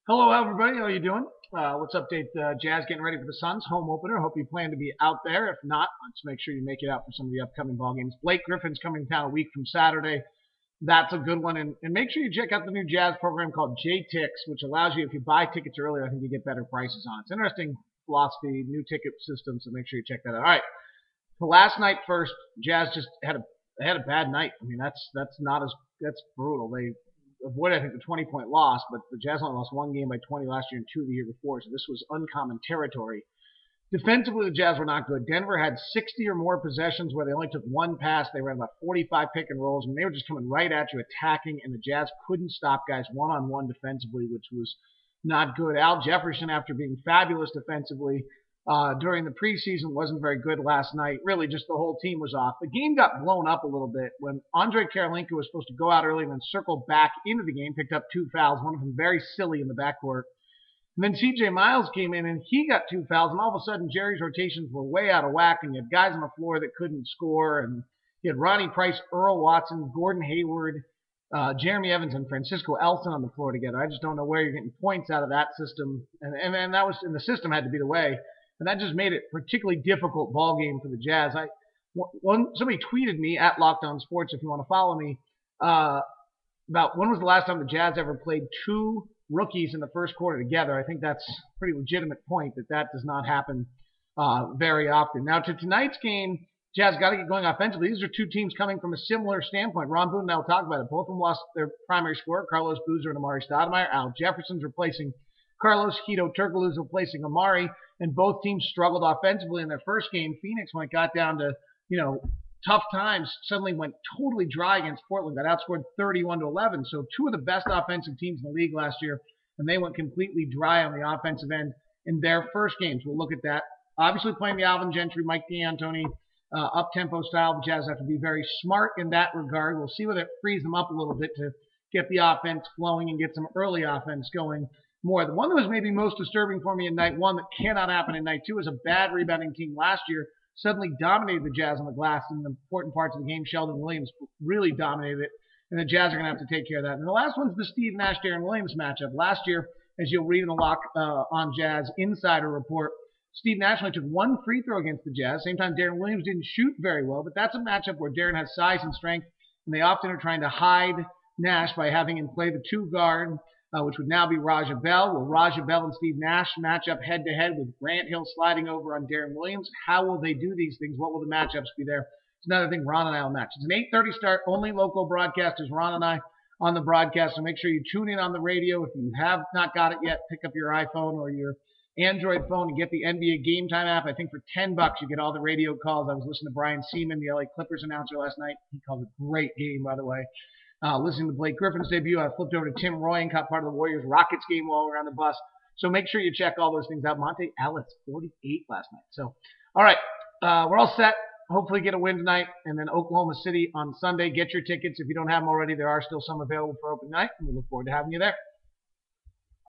Hello, everybody. How you doing? Let's update Jazz getting ready for the Suns home opener. Hope you plan to be out there. If not, let's make sure you make it out for some of the upcoming ball games. Blake Griffin's coming to town a week from Saturday. That's a good one. And make sure you check out the new Jazz program called JTix, which allows you, if you buy tickets earlier, I think you get better prices on it. It's interesting philosophy, new ticket system, so make sure you check that out. All right. So last night first, Jazz just had a bad night. I mean, that's brutal. They avoided, I think, the 20-point loss, but the Jazz only lost one game by 20 last year and two the year before, so this was uncommon territory. Defensively, the Jazz were not good. Denver had 60 or more possessions where they only took one pass. They ran about 45 pick and rolls, and they were just coming right at you, attacking, and the Jazz couldn't stop guys one-on-one defensively, which was not good. Al Jefferson, after being fabulous defensively during the preseason, wasn't very good last night. Really, just the whole team was off. The game got blown up a little bit when Andre Karolinko was supposed to go out early and then circle back into the game, picked up two fouls, one of them very silly in the backcourt. And then C.J. Miles came in and he got two fouls, and all of a sudden Jerry's rotations were way out of whack, and you had guys on the floor that couldn't score, and you had Ronnie Price, Earl Watson, Gordon Hayward, Jeremy Evans, and Francisco Elson on the floor together. I just don't know where you're getting points out of that system, and the system had to be the way, and that just made it a particularly difficult ball game for the Jazz. Somebody tweeted me at dlocke09's if you want to follow me about when was the last time the Jazz ever played two rookies in the first quarter together. I think that's a pretty legitimate point that does not happen very often. Now to tonight's game, Jazz got to get going offensively. These are two teams coming from a similar standpoint. Ron Boone and I will talk about it. Both of them lost their primary scorer, Carlos Boozer and Amari Stoudemire. Al Jefferson's replacing Carlos. Hedo Turkoglu's replacing Amari. And both teams struggled offensively in their first game. Phoenix, when it got down to, tough times, suddenly went totally dry against Portland. Got outscored 31-11. So two of the best offensive teams in the league last year, and they went completely dry on the offensive end in their first games. We'll look at that. Obviously playing the Alvin Gentry, Mike D'Antoni, up-tempo style. The Jazz have to be very smart in that regard. We'll see whether it frees them up a little bit to get the offense flowing and get some early offense going more. The one that was maybe most disturbing for me in night one that cannot happen in night two is a bad rebounding team last year suddenly dominated the Jazz on the glass in the important parts of the game. Sheldon Williams really dominated it, and the Jazz are going to have to take care of that. And the last one's the Steve Nash, Darren Williams matchup. Last year, as you'll read in the Lock on Jazz Insider report, Steve Nash only took one free throw against the Jazz. Same time, Darren Williams didn't shoot very well, but that's a matchup where Darren has size and strength, and they often are trying to hide Nash by having him play the two guard, which would now be Raja Bell. Will Raja Bell and Steve Nash match up head-to-head with Grant Hill sliding over on Darren Williams? How will they do these things? What will the matchups be there? It's another thing Ron and I will match. It's an 8:30 start, only local broadcasters, Ron and I, on the broadcast, so make sure you tune in on the radio. If you have not got it yet, pick up your iPhone or your Android phone and get the NBA Game Time app. I think for $10 you get all the radio calls. I was listening to Brian Seaman, the LA Clippers announcer last night. He called a great game, by the way. Listening to Blake Griffin's debut, I flipped over to Tim Roy and caught part of the Warriors-Rockets game while we were on the bus. So make sure you check all those things out. Monte Ellis, 48 last night. So, all right, we're all set. Hopefully get a win tonight. And then Oklahoma City on Sunday. Get your tickets. If you don't have them already, there are still some available for open night. And we look forward to having you there.